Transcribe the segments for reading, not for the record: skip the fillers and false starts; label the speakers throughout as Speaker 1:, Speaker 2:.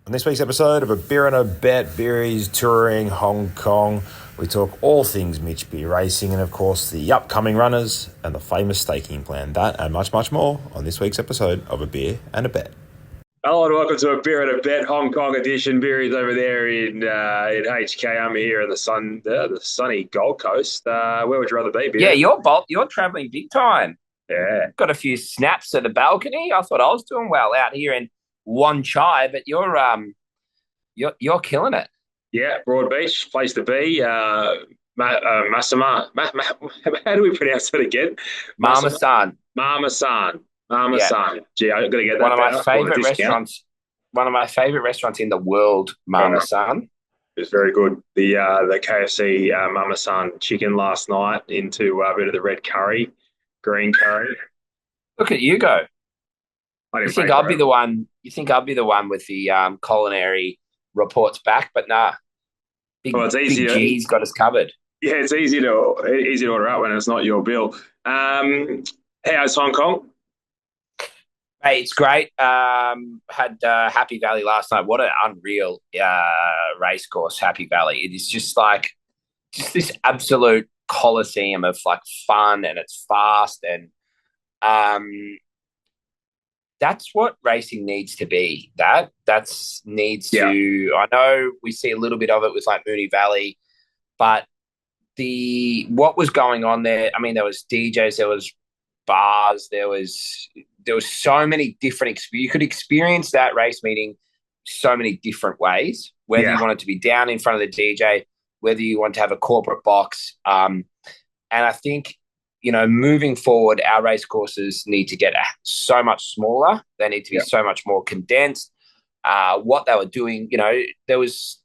Speaker 1: On this week's episode of A Beer and a Bet, Beery's touring Hong Kong, we talk all things Mitch Beer racing and, of course, the upcoming runners and the famous staking plan. That and much, much more on this week's episode of A Beer and a Bet.
Speaker 2: Hello and welcome to A Beer and a Bet Hong Kong edition. Beery's over there in HK. I'm here in the sunny Gold Coast. Where would you rather be,
Speaker 3: Yeah,
Speaker 2: Beery?
Speaker 3: you're traveling big time.
Speaker 2: Yeah.
Speaker 3: Got a few snaps at the balcony. I thought I was doing well out here in Wan Chai, but you're killing it.
Speaker 2: Yeah, Broad Beach, place to be. Massima. How do we pronounce that again?
Speaker 3: Mama
Speaker 2: Massima?
Speaker 3: San.
Speaker 2: Mama San. Mama
Speaker 3: Yeah.
Speaker 2: San. Gee, I'm going to get that
Speaker 3: One of my
Speaker 2: better.
Speaker 3: favorite
Speaker 2: Discount.
Speaker 3: restaurants. One of my favorite restaurants in the world, Mama San.
Speaker 2: It's very good. The KFC Mama San chicken last night into a bit of the red curry, green curry.
Speaker 3: Look at you go.
Speaker 2: I
Speaker 3: You
Speaker 2: didn't
Speaker 3: think
Speaker 2: pay
Speaker 3: I'll
Speaker 2: for
Speaker 3: be
Speaker 2: it.
Speaker 3: the one? You think I'll be the one with the culinary reports back? But nah,
Speaker 2: Well, it's easy
Speaker 3: Big
Speaker 2: to,
Speaker 3: G's got us covered.
Speaker 2: yeah, it's easy to order out when it's not your bill. How's Hong Kong?
Speaker 3: Hey, it's great. Had Happy Valley last night. What an unreal race course, Happy Valley. It is just this absolute coliseum of like fun, and it's fast, and um, that's what racing needs to be. That's needs
Speaker 2: Yeah.
Speaker 3: to. I know we see a little bit of it with like Moonee Valley, but what was going on there? I mean, there was DJs, there was bars, there was so many different. You could experience that race meeting so many different ways. Whether
Speaker 2: Yeah.
Speaker 3: you wanted to be down in front of the DJ, whether you want to have a corporate box, and I think moving forward, our race courses need to get so much smaller. They need to be
Speaker 2: Yeah.
Speaker 3: so much more condensed. What they were doing, there was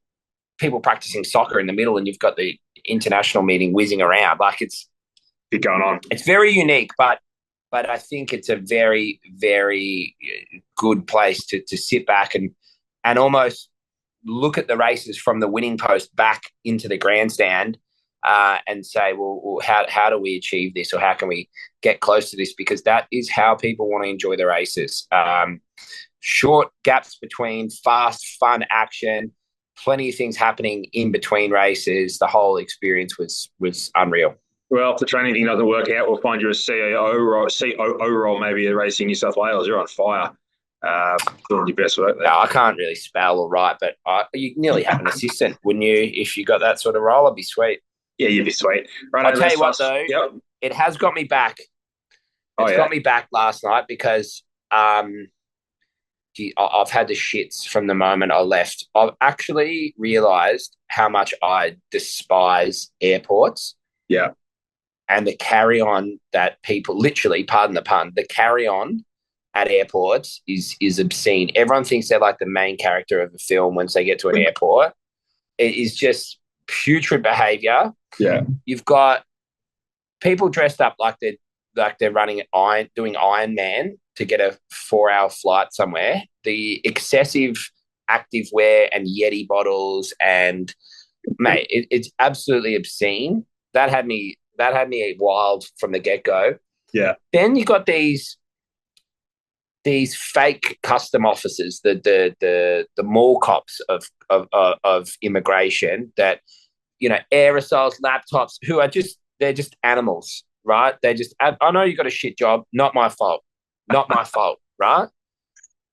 Speaker 3: people practicing soccer in the middle, and you've got the international meeting whizzing around. Like
Speaker 2: Keep going on.
Speaker 3: it's very unique, but I think it's a very, very good place to sit back and almost look at the races from the winning post back into the grandstand, and say, well, how do we achieve this, or how can we get close to this? Because that is how people want to enjoy the races. Short gaps between, fast, fun action, plenty of things happening in between races. The whole experience was unreal.
Speaker 2: Well, if the training thing doesn't work out, we'll find you a COO role maybe at Racing New South Wales. You're on fire. Doing your best work there.
Speaker 3: No, I can't really spell or write, but you nearly have an assistant, wouldn't you? If you got that sort of role, it'd be sweet.
Speaker 2: Yeah, you'd be sweet. Right,
Speaker 3: I'll tell you what, though,
Speaker 2: Yep.
Speaker 3: it has got me back.
Speaker 2: Oh,
Speaker 3: It's
Speaker 2: yeah.
Speaker 3: got me back last night because I've had the shits from the moment I left. I've actually realised how much I despise airports.
Speaker 2: Yeah.
Speaker 3: And the carry-on that people, literally, pardon the pun, the carry-on at airports is obscene. Everyone thinks they're like the main character of a film once they get to an airport. It is just putrid behaviour.
Speaker 2: Yeah.
Speaker 3: You've got people dressed up like they're doing Iron Man to get a 4-hour flight somewhere. The excessive active wear and Yeti bottles, and mate, it's absolutely obscene. That had me wild from the get-go.
Speaker 2: Yeah.
Speaker 3: Then you got these fake custom officers, the mall cops of immigration that aerosols, laptops, who are they're just animals, right? I know you got a shit job, not my fault, right?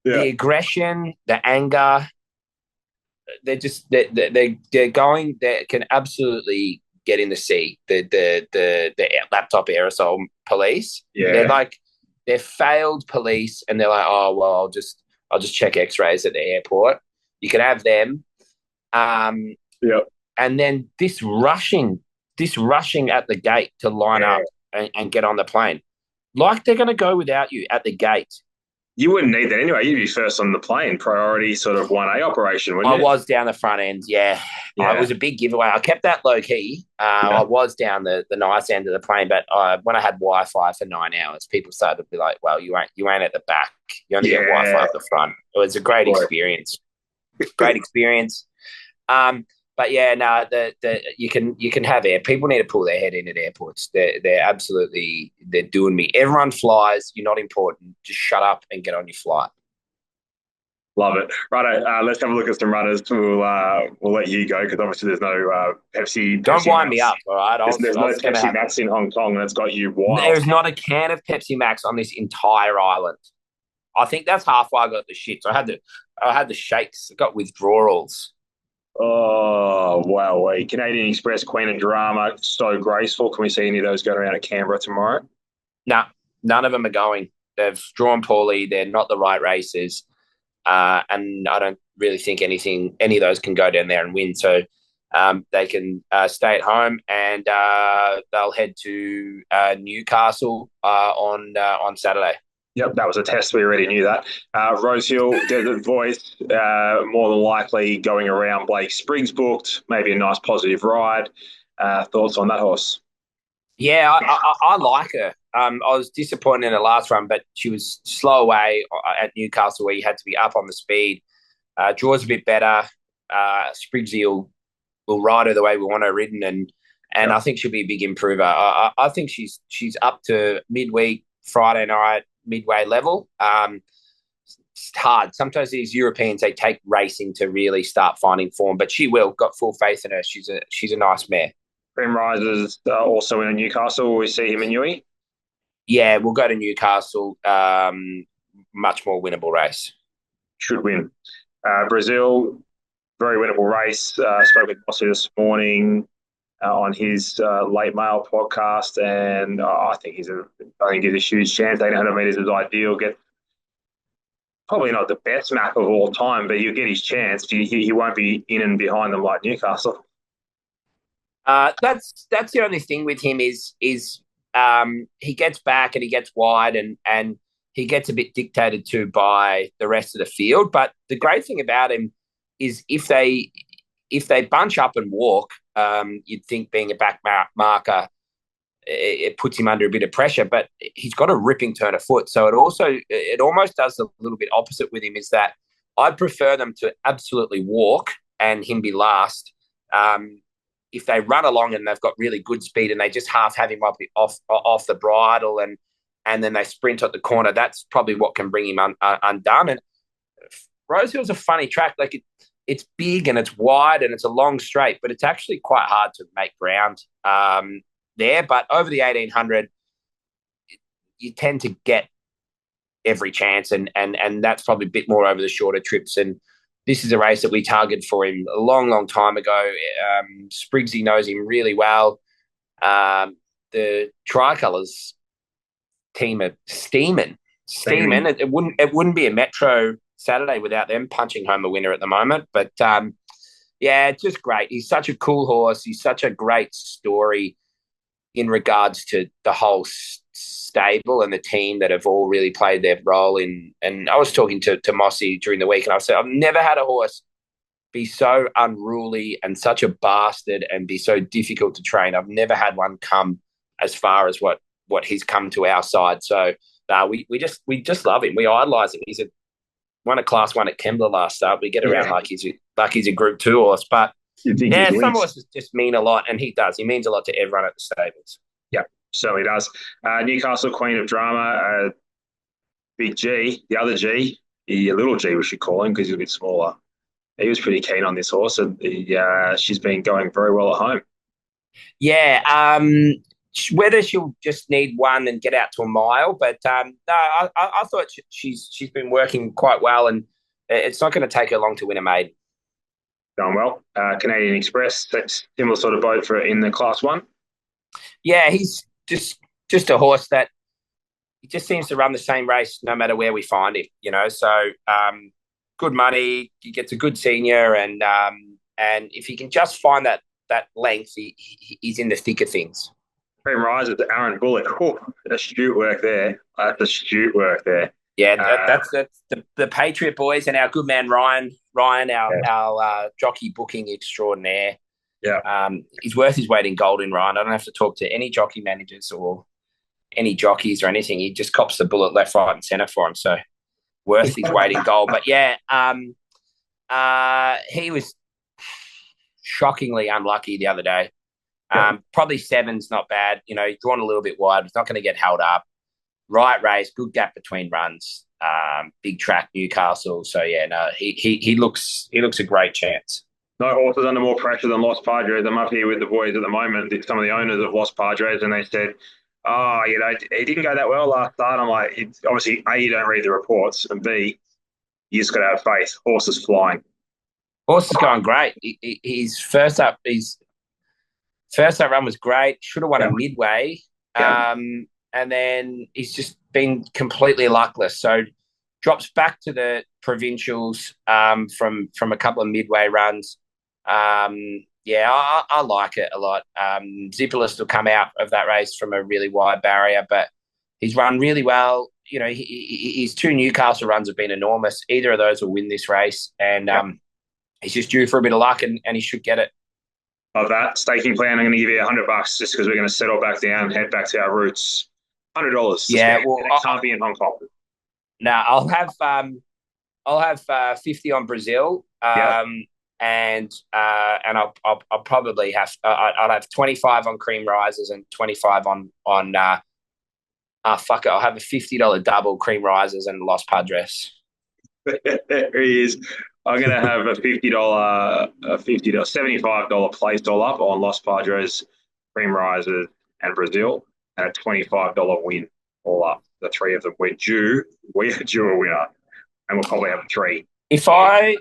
Speaker 2: Yeah.
Speaker 3: The aggression, the anger, they're going. They can absolutely get in the sea. The laptop aerosol police.
Speaker 2: Yeah.
Speaker 3: They're failed police, and they're like, oh well, I'll just check X-rays at the airport. You can have them.
Speaker 2: Yeah.
Speaker 3: And then this rushing at the gate to line up and get on the plane, like they're going to go without you at the gate.
Speaker 2: You wouldn't need that anyway. You'd be first on the plane, priority sort of 1A operation, wouldn't
Speaker 3: I
Speaker 2: you?
Speaker 3: was down the front end, yeah. It was a big giveaway. I kept that low key. I was down the nice end of the plane, but when I had Wi-Fi for 9 hours, people started to be like, "Well, you ain't at the back. You only get Wi-Fi at the front." It was a great experience. Great experience. But yeah, no, you can have air. People need to pull their head in at airports. They're absolutely doing me. Everyone flies. You're not important. Just shut up and get on your flight.
Speaker 2: Love it. Right, let's have a look at some runners. We'll let you go because obviously there's no
Speaker 3: Don't
Speaker 2: Pepsi
Speaker 3: wind me
Speaker 2: Max.
Speaker 3: up, all right?
Speaker 2: There's
Speaker 3: I'll
Speaker 2: no
Speaker 3: skim
Speaker 2: Pepsi
Speaker 3: out.
Speaker 2: Max in Hong Kong, and it's got you wild.
Speaker 3: There's not a can of Pepsi Max on this entire island. I think that's half why I got the shits. I had the shakes. I got withdrawals.
Speaker 2: Oh wow! Wait, Canadian Express, Queen of Drama, so graceful. Can we see any of those going around at Canberra tomorrow?
Speaker 3: No, none of them are going. They've drawn poorly. They're not the right races, and I don't really think any of those can go down there and win. So they can stay at home, and they'll head to Newcastle on Saturday.
Speaker 2: Yep, that was a test. We already knew that. Rosehill, Desert Voice, more than likely going around. Blake Spriggs booked. Maybe a nice positive ride. Thoughts on that horse?
Speaker 3: Yeah, I like her. I was disappointed in the last run, but she was slow away at Newcastle where you had to be up on the speed. Draws a bit better. Spriggsy will ride her the way we want her ridden, and
Speaker 2: Yep.
Speaker 3: I think she'll be a big improver. I think she's up to midweek Friday night midway level. It's hard. Sometimes these Europeans they take racing to really start finding form, but she will. Got full faith in her. She's a nice mare.
Speaker 2: Cream Rises also in Newcastle. We see him in Newey.
Speaker 3: Yeah, we'll go to Newcastle. Much more winnable race.
Speaker 2: Should win. Brazil, very winnable race. Spoke with Bossy this morning on his late mail podcast, and I think he's a huge chance. 800 meters is ideal. Get probably not the best map of all time, but he'll get his chance. He won't be in and behind them like Newcastle.
Speaker 3: That's the only thing with him is he gets back and he gets wide and he gets a bit dictated to by the rest of the field. But the great thing about him is if they bunch up and walk, you'd think being a back marker, it puts him under a bit of pressure. But he's got a ripping turn of foot, so it almost does a little bit opposite with him. Is that I'd prefer them to absolutely walk and him be last. If they run along and they've got really good speed and they just half have him off the bridle and then they sprint at the corner, that's probably what can bring him undone. And Rosehill's a funny track. Like it's big and it's wide and it's a long straight, but it's actually quite hard to make ground there. But over the 1800, you tend to get every chance, and that's probably a bit more over the shorter trips. And this is a race that we targeted for him a long, long time ago. Spriggsy knows him really well. The Tricolours team are steaming. It wouldn't be a Metro Saturday without them punching home a winner at the moment. But yeah, it's just great. He's such a cool horse. He's such a great story in regards to the whole stable and the team that have all really played their role in. And I was talking to Mossy during the week, and I said, I've never had a horse be so unruly and such a bastard and be so difficult to train. I've never had one come as far as what he's come to our side. So we just love him. We idolise him. He's won a Class 1 at Kembla last start. We get around like he's a Group 2 horse, but yeah, some horses just mean a lot, and he does. He means a lot to everyone at the stables.
Speaker 2: Yeah, certainly does. Newcastle, Queen of Drama, Big G, the other G, the little G we should call him because he's a bit smaller. He was pretty keen on this horse, and she's been going very well at home.
Speaker 3: Yeah, whether she'll just need one and get out to a mile, but no, I thought she's been working quite well, and it's not going to take her long to win a maiden.
Speaker 2: Going well. Canadian Express, that's similar sort of boat for in the Class 1.
Speaker 3: Yeah, he's just a horse that he just seems to run the same race no matter where we find him, you know. So good money, he gets a good senior, and if he can just find that length, he's in the thick of things.
Speaker 2: Cream Rise at the Aaron Bullock. Oh, astute work there. That's astute work there.
Speaker 3: Yeah, that's the Patriot boys and our good man Ryan, our jockey booking extraordinaire.
Speaker 2: Yeah.
Speaker 3: He's worth his weight in gold in Ryan. I don't have to talk to any jockey managers or any jockeys or anything. He just cops the bullet left, right, and centre for him. So worth his weight in gold. But yeah, he was shockingly unlucky the other day. Probably 7's not bad. You know, he's drawn a little bit wide. He's not going to get held up. Right race, good gap between runs. big track Newcastle. So yeah, no, he looks a great chance.
Speaker 2: No horses under more pressure than Los Padres. I'm up here with the boys at the moment. Some of the owners of Los Padres, and they said, "Oh, it didn't go that well last start." I'm like, it's obviously A, you don't read the reports, and B, you just got to have faith. Horse is flying.
Speaker 3: Horse is going great. His first up run was great. Should have won a midway. And then he's just been completely luckless. So drops back to the provincials from a couple of midway runs. I like it a lot. Zipperlist will come out of that race from a really wide barrier, but he's run really well. You know, his 2 Newcastle runs have been enormous. Either of those will win this race, and he's just due for a bit of luck, and he should get it.
Speaker 2: Of that staking plan, I'm going to give you $100 just because we're going to settle back down and head back to our roots. $100.
Speaker 3: Yeah, well,
Speaker 2: it can't be in Hong Kong.
Speaker 3: Now I'll have 50 on Brazil. And I'll probably have I'll have 25 on Cream Risers and 25 on fuck it, I'll have a $50 double Cream Risers and Los Padres.
Speaker 2: There he is. I'm gonna have a $75 place all up on Los Padres, Cream Risers, and Brazil, and a $25 win all up. The 3 of them. We're due a winner, and we'll probably have 3.
Speaker 3: If I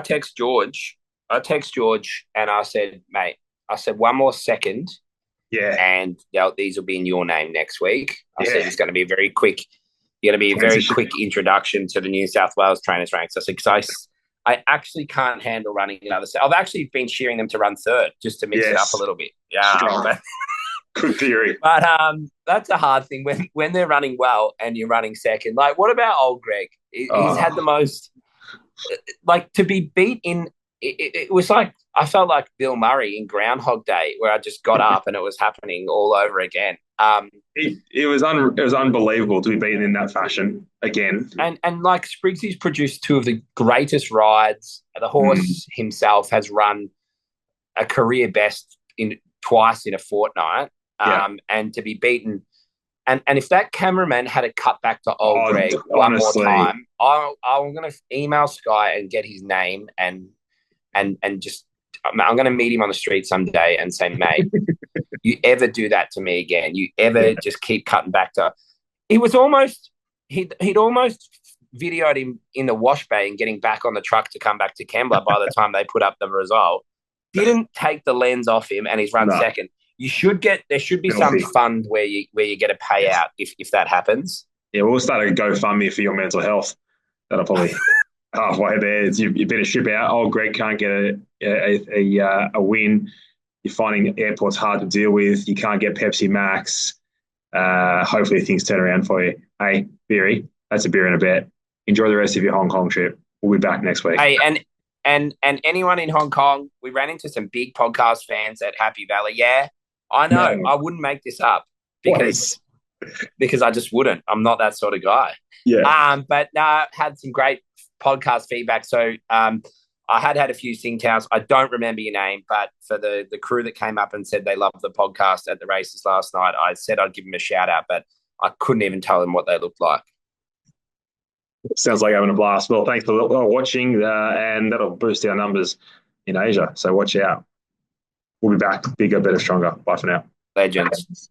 Speaker 3: text George, and I said, mate, one more second.
Speaker 2: Yeah.
Speaker 3: And these will be in your name next week. I said it's going to be very quick. You're going to be a very quick introduction to the New South Wales trainers ranks. I said, because I actually can't handle running another set. I've actually been cheering them to run 3rd just to mix it up a little bit. Yeah.
Speaker 2: Good theory.
Speaker 3: But that's a hard thing when they're running well and you're running 2nd. Like, what about Old Gregg? He's had the most, like, to be beat in. It was like I felt like Bill Murray in Groundhog Day, where I just got up and it was happening all over again.
Speaker 2: It was unbelievable to be beaten in that fashion again.
Speaker 3: And like Spriggsy's produced 2 of the greatest rides. The horse himself has run a career best twice in a fortnight. And to be beaten. And if that cameraman had a cut back to Old Gregg one more time, I'm going to email Sky and get his name and just I'm going to meet him on the street someday and say, mate, you ever do that to me again? You ever just keep cutting back to? It was almost he'd almost videoed him in the wash bay and getting back on the truck to come back to Kembla by the time they put up the result. Didn't take the lens off him, and he's run 2nd. There should be some fund where you get a payout if that happens.
Speaker 2: Yeah, we'll start a GoFundMe for your mental health. That'll probably halfway there. You better ship out. Old Gregg can't get a win. You're finding airports hard to deal with. You can't get Pepsi Max. Hopefully things turn around for you. Hey, Beery, that's a beer and a bet. Enjoy the rest of your Hong Kong trip. We'll be back next week.
Speaker 3: Hey, and anyone in Hong Kong, we ran into some big podcast fans at Happy Valley. Yeah, I know. No. I wouldn't make this up because I just wouldn't. I'm not that sort of guy.
Speaker 2: Yeah.
Speaker 3: But had some great podcast feedback. So I had a few sing-towns. I don't remember your name, but for the crew that came up and said they loved the podcast at the races last night, I said I'd give them a shout-out, but I couldn't even tell them what they looked like.
Speaker 2: Sounds like having a blast. Well, thanks for watching, and that'll boost our numbers in Asia. So watch out. We'll be back bigger, better, stronger. Bye for now.
Speaker 3: Legends.